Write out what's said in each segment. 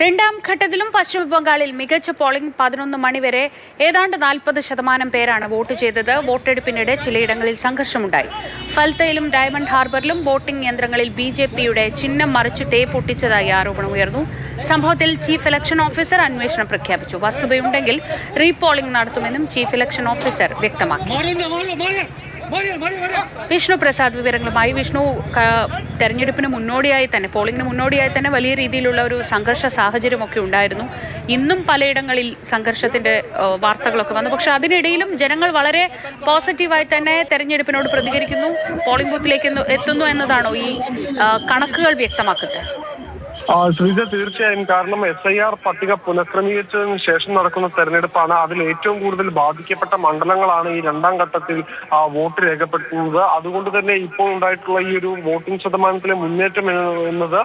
രണ്ടാം ഘട്ടത്തിലും പശ്ചിമബംഗാളിൽ മികച്ച പോളിംഗ് 11 മണിവരെ ഏതാണ്ട് 40% പേരാണ് വോട്ട് ചെയ്തത്. വോട്ടെടുപ്പിനിടെ ചിലയിടങ്ങളിൽ സംഘർഷമുണ്ടായി. ഫൽത്തയിലും ഡയമണ്ട് ഹാർബറിലും വോട്ടിംഗ് യന്ത്രങ്ങളിൽ ബിജെപിയുടെ ചിഹ്നം മറിച്ച് ടേപ്പ് ഒട്ടിച്ചതായി ആരോപണമുയർന്നു. സംഭവത്തിൽ ചീഫ് ഇലക്ഷൻ ഓഫീസർ അന്വേഷണം പ്രഖ്യാപിച്ചു. വസ്തുതയുണ്ടെങ്കിൽ റീപോളിംഗ് നടത്തുമെന്നും ചീഫ് ഇലക്ഷൻ ഓഫീസർ വ്യക്തമാക്കി. വിഷ്ണു പ്രസാദ് വിവരങ്ങളുമായി. വിഷ്ണു, തെരഞ്ഞെടുപ്പിന് മുന്നോടിയായി തന്നെ, പോളിംഗിന് മുന്നോടിയായി തന്നെ വലിയ രീതിയിലുള്ള ഒരു സംഘർഷ സാഹചര്യമൊക്കെ ഉണ്ടായിരുന്നു. ഇന്നും പലയിടങ്ങളിൽ സംഘർഷത്തിന്റെ വാർത്തകളൊക്കെ വന്നു. പക്ഷെ അതിനിടയിലും ജനങ്ങൾ വളരെ പോസിറ്റീവായി തന്നെ തെരഞ്ഞെടുപ്പിനോട് പ്രതികരിക്കുന്നു, പോളിംഗ് ബൂത്തിലേക്ക് എത്തുന്നു എന്നതാണോ ഈ കണക്കുകൾ വ്യക്തമാക്കുന്നത്? ശ്രീജ, തീർച്ചയായും. കാരണം SIR പട്ടിക പുനഃക്രമീകരിച്ചതിന് ശേഷം നടക്കുന്ന തെരഞ്ഞെടുപ്പാണ്. അതിൽ ഏറ്റവും കൂടുതൽ ബാധിക്കപ്പെട്ട മണ്ഡലങ്ങളാണ് ഈ രണ്ടാം ഘട്ടത്തിൽ വോട്ട് രേഖപ്പെടുത്തുന്നത്. അതുകൊണ്ട് തന്നെ ഇപ്പോൾ ഉണ്ടായിട്ടുള്ള ഈ ഒരു വോട്ടിംഗ് ശതമാനത്തിലെ മുന്നേറ്റം എന്നത്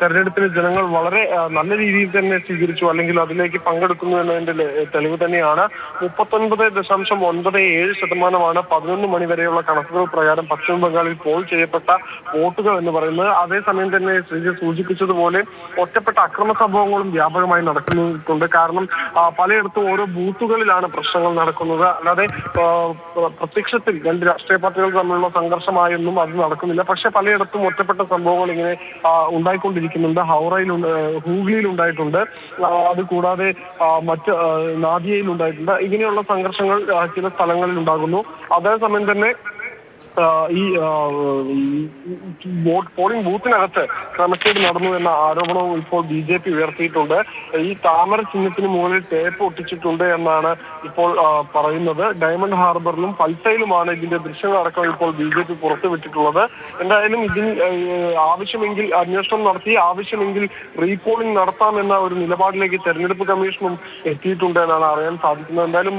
തെരഞ്ഞെടുപ്പിന് ജനങ്ങൾ വളരെ നല്ല രീതിയിൽ തന്നെ സ്വീകരിച്ചു, അല്ലെങ്കിൽ അതിലേക്ക് പങ്കെടുക്കുന്നു എന്നതിന്റെ തെളിവ് തന്നെയാണ്. 39.97% 11 മണിവരെയുള്ള കണക്കുകൾ പ്രകാരം പശ്ചിമ ബംഗാളിൽ പോൾ ചെയ്യപ്പെട്ട വോട്ടുകൾ എന്ന് പറയുന്നത്. അതേസമയം തന്നെ ശ്രീജ സൂചിപ്പിച്ചതുപോലെ ഒറ്റപ്പെട്ട അക്രമ സംഭവങ്ങളും വ്യാപകമായി നടക്കുന്നുണ്ട്. കാരണം പലയിടത്തും ഓരോ ബൂത്തുകളിലാണ് പ്രശ്നങ്ങൾ നടക്കുന്നത്. അല്ലാതെ പ്രത്യക്ഷത്തിൽ രണ്ട് രാഷ്ട്രീയ പാർട്ടികൾ തമ്മിലുള്ള സംഘർഷമായൊന്നും അത് നടക്കുന്നില്ല. പക്ഷെ പലയിടത്തും ഒറ്റപ്പെട്ട സംഭവങ്ങൾ ഇങ്ങനെ ഉണ്ടായിക്കൊണ്ടിരിക്കുന്നുണ്ട്. ഹൂഗ്ലിയിൽ ഉണ്ടായിട്ടുണ്ട്, അതുകൂടാതെ മറ്റ് നാദിയയിൽ ഉണ്ടായിട്ടുണ്ട്. ഇങ്ങനെയുള്ള സംഘർഷങ്ങൾ ചില സ്ഥലങ്ങളിൽ ഉണ്ടാകുന്നു. അതേസമയം തന്നെ ഈ പോളിംഗ് ബൂത്തിനകത്ത് ക്രമക്കേട് നടന്നു എന്ന ആരോപണവും ഇപ്പോൾ BJP ഉയർത്തിയിട്ടുണ്ട്. ഈ താമര ചിഹ്നത്തിന് മുകളിൽ ടേപ്പ് ഒട്ടിച്ചിട്ടുണ്ട് എന്നാണ് ഇപ്പോൾ പറയുന്നത്. ഡയമണ്ട് ഹാർബറിലും ഫൽത്തയിലുമാണ് ഇതിന്റെ ദൃശ്യങ്ങളടക്കം ഇപ്പോൾ BJP പുറത്തുവിട്ടിട്ടുള്ളത്. എന്തായാലും ഇതിന് ആവശ്യമെങ്കിൽ അന്വേഷണം നടത്തി, ആവശ്യമെങ്കിൽ റീപോളിംഗ് നടത്താമെന്ന ഒരു നിലപാടിലേക്ക് തെരഞ്ഞെടുപ്പ് കമ്മീഷനും എത്തിയിട്ടുണ്ട് എന്നാണ് അറിയാൻ സാധിക്കുന്നത്. എന്തായാലും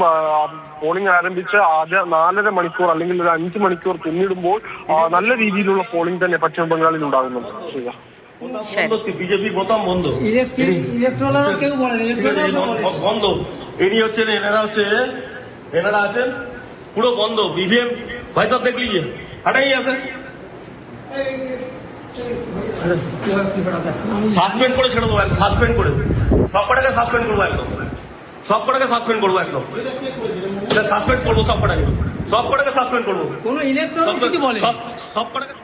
പോളിംഗ് ആരംഭിച്ച് ആദ്യ 4.5 മണിക്കൂർ അല്ലെങ്കിൽ ഒരു 5 മണിക്കൂർ പിന്നിടുമ്പോൾ നല്ല രീതിയിലുള്ള പോളിംഗ് തന്നെ പശ്ചിമ ബംഗാളിൽ ഉണ്ടാകുന്നുണ്ട്. বিজেপি বোতাম বন্ধ, বন্ধ। ইনি হচ্ছেন, এনারা আছেন পুরো বন্ধ। ইভিএম ভাই সাহেব দেখ লিজিয়ে, হাটাই আছে, সাসপেন্ড করে ছেড়ে দেবো, সাসপেন্ড করে সব কটাকে সাসপেন্ড করবো, একদম সব কটাকে সাসপেন্ড করবো, একদম সাসপেন্ড করবো, সব কটাকে সাসপেন্ড করবো। কোনো ইলেকট্রনিক কিছু বলে সব কটাকে